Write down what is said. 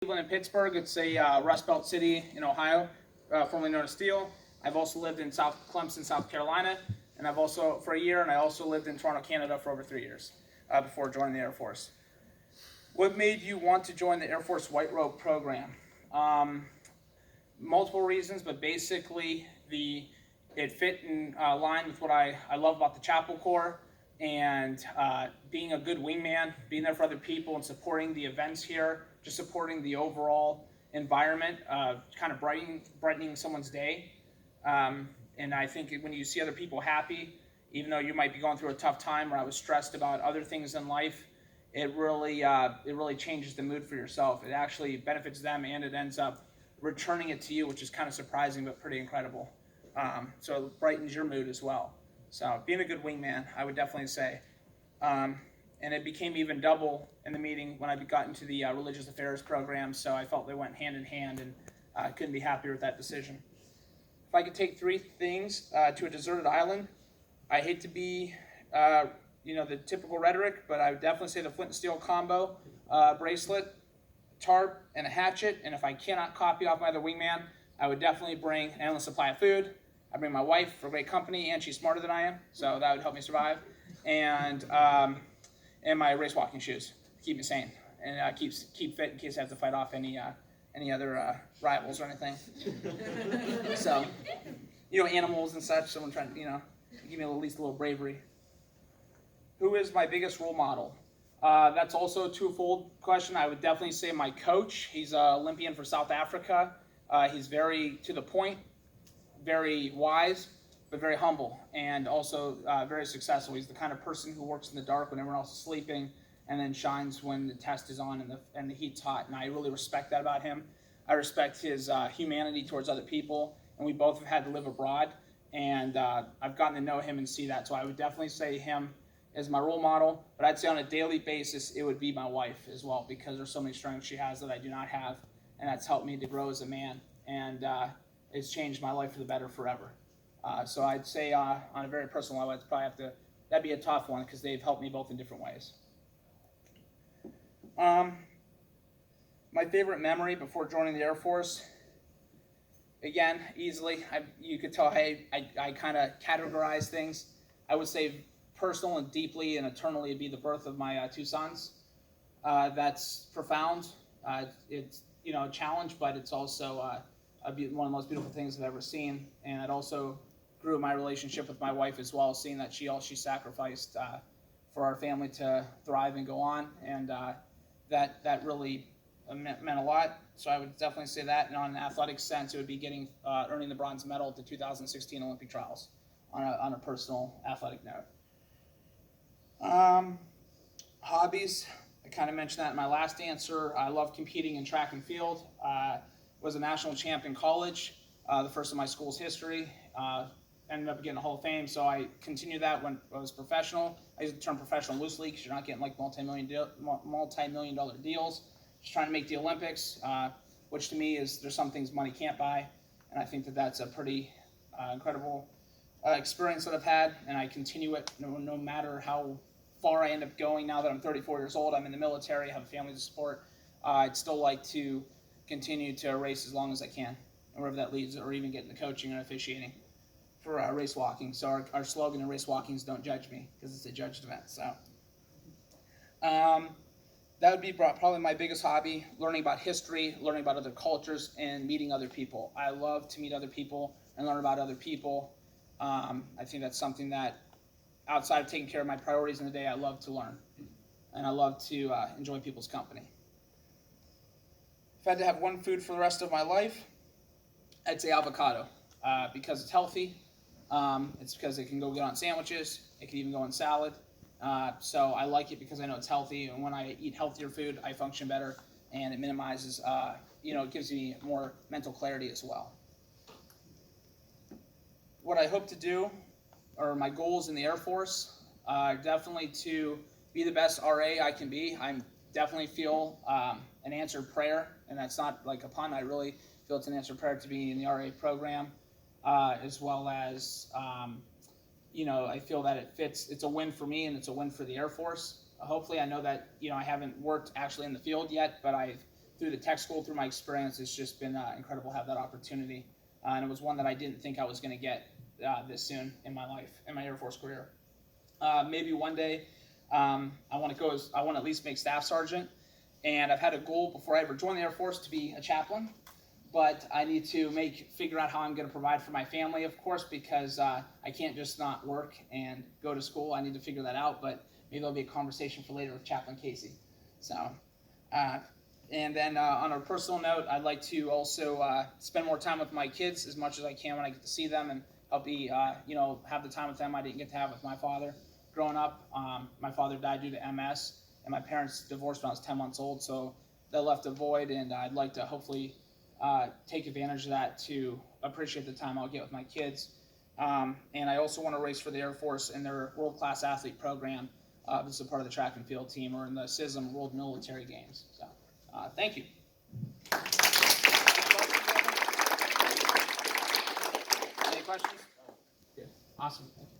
Cleveland and Pittsburgh. It's a Rust Belt city in Ohio, formerly known as Steel. I've also lived in South Clemson, South Carolina, and I've also for a year, and I also lived in Toronto, Canada for over 3 years before joining the Air Force. What made you want to join the Air Force White Robe program? Multiple reasons, but basically it fit in line with what I love about the Chapel Corps and being a good wingman, being there for other people and supporting the events here, just supporting the overall environment, kind of brightening someone's day. And I think when you see other people happy, even though you might be going through a tough time or I was stressed about other things in life, it really changes the mood for yourself. It actually benefits them, and it ends up returning it to you, which is kind of surprising but pretty incredible. So it brightens your mood as well. So being a good wingman, I would definitely say. And it became even double in the meeting when I got into the religious affairs program, so I felt they went hand in hand, and I couldn't be happier with that decision. If I could take three things to a deserted island, I hate to be the typical rhetoric, but I would definitely say the flint and steel combo bracelet, tarp, and a hatchet. And if I cannot copy off my other wingman, I would definitely bring an endless supply of food. I bring my wife for great company, and she's smarter than I am, so that would help me survive. And my race walking shoes to keep me sane and keep fit in case I have to fight off any other rivals or anything. So, animals and such. Someone trying to give me at least a little bravery. Who is my biggest role model? That's also a twofold question. I would definitely say my coach. He's an Olympian for South Africa. He's very to the point, very wise, but very humble, and also very successful. He's the kind of person who works in the dark when everyone else is sleeping and then shines when the test is on and the heat's hot. And I really respect that about him. I respect his humanity towards other people, and we both have had to live abroad, and I've gotten to know him and see that. So I would definitely say him as my role model, but I'd say on a daily basis it would be my wife as well, because there's so many strengths she has that I do not have, and that's helped me to grow as a man, and it's changed my life for the better forever. So I'd say on a very personal level, that'd be a tough one because they've helped me both in different ways. My favorite memory before joining the Air Force, again, easily, you could tell, hey, I kind of categorize things. I would say personal and deeply and eternally be the birth of my two sons. That's profound. It's a challenge, but it's also one of the most beautiful things I've ever seen. And it also grew my relationship with my wife as well, seeing that she sacrificed for our family to thrive and go on, and that really meant a lot. So I would definitely say that. And on an athletic sense, it would be earning the bronze medal at the 2016 Olympic trials on a personal athletic note. Hobbies, I kind of mentioned that in my last answer. I love competing in track and field. Was a national champ in college, the first in my school's history. Ended up getting a Hall of Fame, so I continued that when I was professional. I use the term professional loosely because you're not getting like multi-million dollar deals. Just trying to make the Olympics, which to me there's some things money can't buy, and I think that's a pretty incredible experience that I've had, and I continue it no matter how far I end up going. Now that I'm 34 years old, I'm in the military, I have a family to support. I'd still like to continue to race as long as I can, wherever that leads, or even get into coaching and officiating for race walking. So our slogan in race walking is "Don't judge me," because it's a judged event. So that would be probably my biggest hobby: learning about history, learning about other cultures, and meeting other people. I love to meet other people and learn about other people. I think that's something that, outside of taking care of my priorities in the day, I love to learn, and I love to enjoy people's company. If I had to have one food for the rest of my life, I'd say avocado, because it's healthy. It's because it can go good on sandwiches. It can even go in salad. So I like it because I know it's healthy, and when I eat healthier food, I function better, and it minimizes, it gives me more mental clarity as well. What I hope to do, or my goals in the Air Force, are definitely to be the best RA I can be. I definitely feel an answered prayer, and that's not like a pun. I really feel it's an answered prayer to be in the RA program, as well as, I feel that it fits. It's a win for me, and it's a win for the Air Force. Hopefully, I know that, I haven't worked actually in the field yet, but I've through the tech school, through my experience, it's just been incredible to have that opportunity. And it was one that I didn't think I was going to get this soon in my life, in my Air Force career. Maybe one day I want to at least make staff sergeant. And I've had a goal before I ever joined the Air Force to be a chaplain. But I need to figure out how I'm going to provide for my family, of course, because I can't just not work and go to school. I need to figure that out, but maybe there'll be a conversation for later with Chaplain Casey. So, and then on a personal note, I'd like to also spend more time with my kids as much as I can when I get to see them, and help have the time with them I didn't get to have with my father growing up. My father died due to MS, and my parents divorced when I was 10 months old, so that left a void, and I'd like to hopefully take advantage of that to appreciate the time I'll get with my kids. And I also want to race for the Air Force in their world-class athlete program. This is a part of the track and field team, or in the CISM World Military Games. So, thank you. Any questions? Awesome. Thank you.